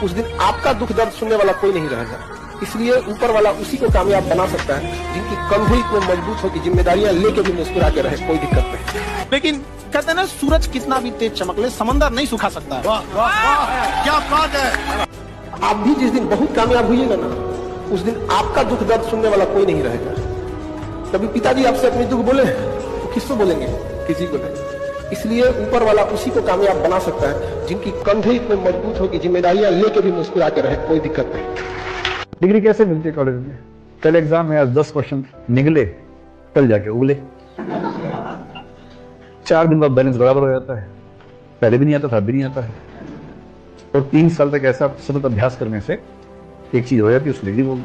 उस दिन आपका दुख दर्द सुनने वाला कोई नहीं रहेगा। इसलिए ऊपर वाला उसी को कामयाब बना सकता है जिनकी कंधे इतने मजबूत हो कि जिम्मेदारियां लेके भी मुस्कुरा के रहे, कोई दिक्कत नहीं। लेकिन कहते हैं ना, सूरज कितना भी तेज चमक ले, समंदर नहीं सुखा सकता। वाह वाह वाह, क्या बात है। आप भी जिस दिन बहुत कामयाब हुईएगा ना, उस दिन आपका दुख दर्द सुनने वाला कोई नहीं रहेगा। कभी पिताजी आपसे अपनी दुख बोले तो किसको बोलेंगे? किसी को नहीं। इसलिए ऊपर वाला उसी को कामयाब बना सकता है जिनकी कंधे इतने मजबूत हो कि जिम्मेदारियां लेके भी मुस्कुरा के रहे, कोई दिक्कत नहीं। डिग्री कैसे मिलती है कॉलेज में? पहले एग्जाम में आज 10 क्वेश्चन निकले, कल जाके उगले। 4 दिन बाद बैलेंस बराबर हो जाता है। पहले भी नहीं आता था, अभी नहीं आता है। और 3 साल तक ऐसा सतत अभ्यास करने से एक चीज हो जाती है, उस डिग्री को।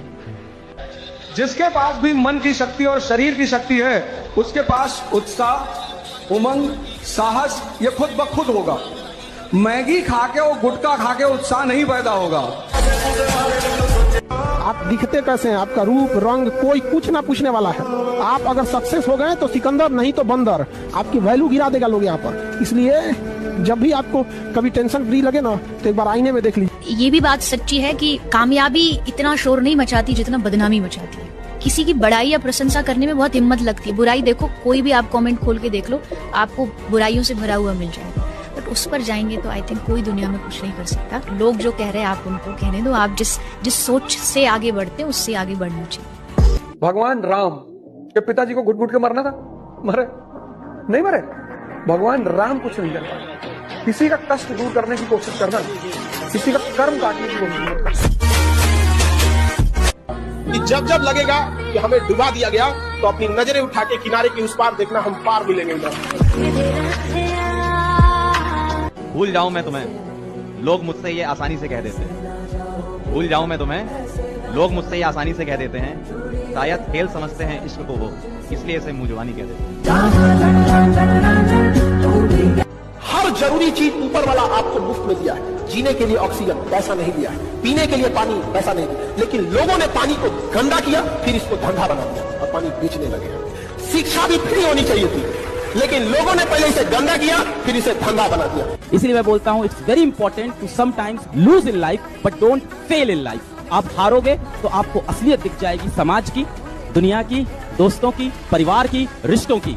जिसके पास भी मन की शक्ति और शरीर की शक्ति है, उसके पास उत्साह, उमंग, साहस ये खुद ब खुद होगा। मैगी खा के और गुटखा खा के उत्साह नहीं पैदा होगा। आप दिखते कैसे हैं, आपका रूप रंग कोई कुछ ना पूछने वाला है। आप अगर सक्सेस हो गए तो सिकंदर, नहीं तो बंदर। आपकी वैल्यू गिरा देगा लोग यहाँ पर। इसलिए जब भी आपको कभी टेंशन फ्री लगे ना, तो एक बार आईने में देख लीजिए। ये भी बात सच्ची है कि कामयाबी इतना शोर नहीं मचाती जितना बदनामी मचाती है। किसी की बड़ाई या प्रशंसा करने में बहुत हिम्मत लगती है। बुराई देखो, कोई भी आप कमेंट खोल के देख लो, आपको बुराइयों से भरा हुआ मिल जाएगा। बट उस पर जाएंगे तो आई थिंक कोई दुनिया में कुछ नहीं कर सकता। लोग जो कह रहे हैं आप उनको कहने दो। आप जिस सोच से आगे बढ़ते हैं उससे आगे बढ़ना चाहिए। भगवान राम के पिताजी को घुट घुट के मरना था, मरे नहीं मरे। भगवान राम कुछ नहीं कर पाए। किसी का कष्ट दूर करने की कोशिश करना, किसी का कर्म काटने की कोशिश मत करना। जब जब लगेगा कि हमें डुबा दिया गया, तो अपनी नजरें उठा के किनारे की उस पार देखना, हम पार मिलेंगे उधर। भूल जाऊं मैं तुम्हें, लोग मुझसे ये आसानी से कह देते हैं। भूल जाऊं मैं तुम्हें, लोग मुझसे ये आसानी से कह देते हैं। शायद खेल समझते हैं इश्क को वो, इसलिए इसे मुंह जुबानी कह देते हैं। हर जरूरी चीज ऊपर वाला आपको मुफ्त में दिया है। जीने के लिए ऑक्सीजन पैसा नहीं दिया है, पीने के लिए पानी पैसा नहीं दिया, लेकिन लोगों ने पानी को गंदा किया, फिर इसको धंधा बना दिया और पानी बेचने लगे। शिक्षा भी फ्री होनी चाहिए थी, लेकिन लोगों ने पहले इसे गंदा किया, फिर इसे धंधा बना दिया। इसलिए मैं बोलता हूँ, it's very important to sometimes lose in life but don't fail in life. आप हारोगे तो आपको असलियत दिख जाएगी, समाज की, दुनिया की, दोस्तों की, परिवार की, रिश्तों की।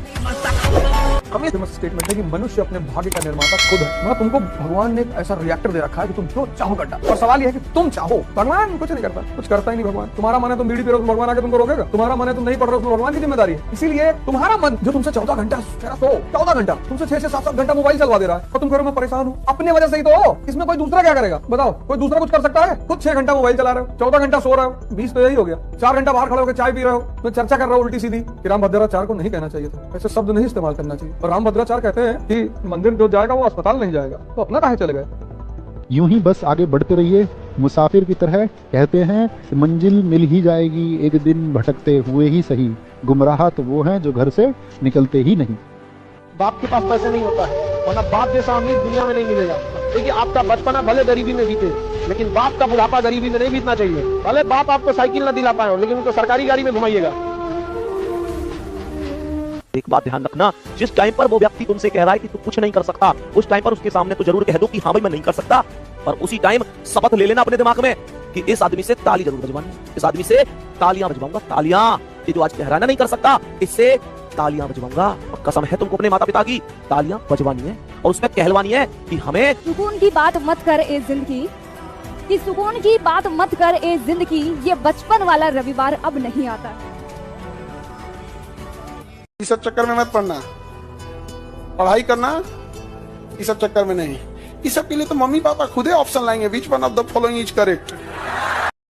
हमें स्टेटमेंट है कि मनुष्य अपने भाग्य का निर्माता खुद है। मतलब तुमको भगवान ने एक ऐसा रिएक्टर दे रखा है कि तुम जो चाहो कर डालो। और सवाल यह है कि तुम चाहो। भगवान कुछ नहीं करता, कुछ करता ही नहीं भगवान। तुम्हारा मन है तुम बीड़ी पी रहे हो, भगवान आके तुमको रोकेगा? तुम्हारा मन है तुम नहीं पढ़ रहे हो, भगवान की जिम्मेदारी है। इसीलिए तुम्हारा मन जो तुमसे 14 घंटा 14 घंटा तुमसे 6 से 7 घंटा मोबाइल चलवा दे रहा है और तुम कह रहे हो मैं परेशान हूँ, अपने वजह से ही तो हो। इसमें कोई दूसरा क्या करेगा? बताओ, कोई दूसरा कुछ कर सकता है? खुद 6 घंटा मोबाइल चला रहे हो, 14 घंटा सो रहे हो, 20 तो यही हो गया। 4 घंटा बाहर खड़े होकर चाय पी रहे हो, तो चर्चा कर रहे हो उल्टी सीधी कि रामभद्राचार्य को नहीं कहना चाहिए था, ऐसे शब्द नहीं इस्तेमाल करना चाहिए। और रामभद्राचार्य कहते हैं कि मंदिर जो जाएगा वो अस्पताल नहीं जाएगा, तो अपना काहे चले गए? यूं ही बस आगे बढ़ते रहिए मुसाफिर की तरह। कहते हैं मंजिल मिल ही जाएगी एक दिन, भटकते हुए ही सही। गुमराह तो वो हैं जो घर से निकलते ही नहीं। बाप के पास पैसे नहीं होता है, वरना बाप जैसा अमीर दुनिया में नहीं मिलेगा। देखिए, आपका बचपना भले गरीबी में बीते, लेकिन बाप का बुढ़ापा गरीबी में नहीं बीतना चाहिए। भले बाप आपको साइकिल न दिला पाए हो, लेकिन उनको सरकारी गाड़ी में घुमाइएगा। एक बात ध्यान रखना, जिस टाइम पर वो व्यक्ति तुमसे कह रहा है कि तू कुछ नहीं कर सकता, उस टाइम पर उसके सामने तो जरूर कह दो कि हाँ भाई मैं नहीं कर सकता, पर उसी टाइम शपथ ले लेना अपने दिमाग में कि इस आदमी से ताली जरूर बजवानी, इस आदमी से तालियां बजवाऊंगा, तालियां। ये जो आज कह रहा है ना नहीं कर सकता, इससे तालियां बजवाऊंगा। और कसम है तुमको अपने माता पिता की, तालियां बजवानी है और उसमें कहलवानी है कि हमें सुकून की बात मत कर ए जिंदगी, कि सुकून की बात मत कर ए जिंदगी, ये बचपन वाला रविवार अब नहीं आता। इस सब चक्कर में मत पड़ना, पढ़ाई करना इस सब चक्कर में नहीं। इस सब के लिए तो मम्मी पापा खुद ही ऑप्शन लाएंगे, which one of the following is correct.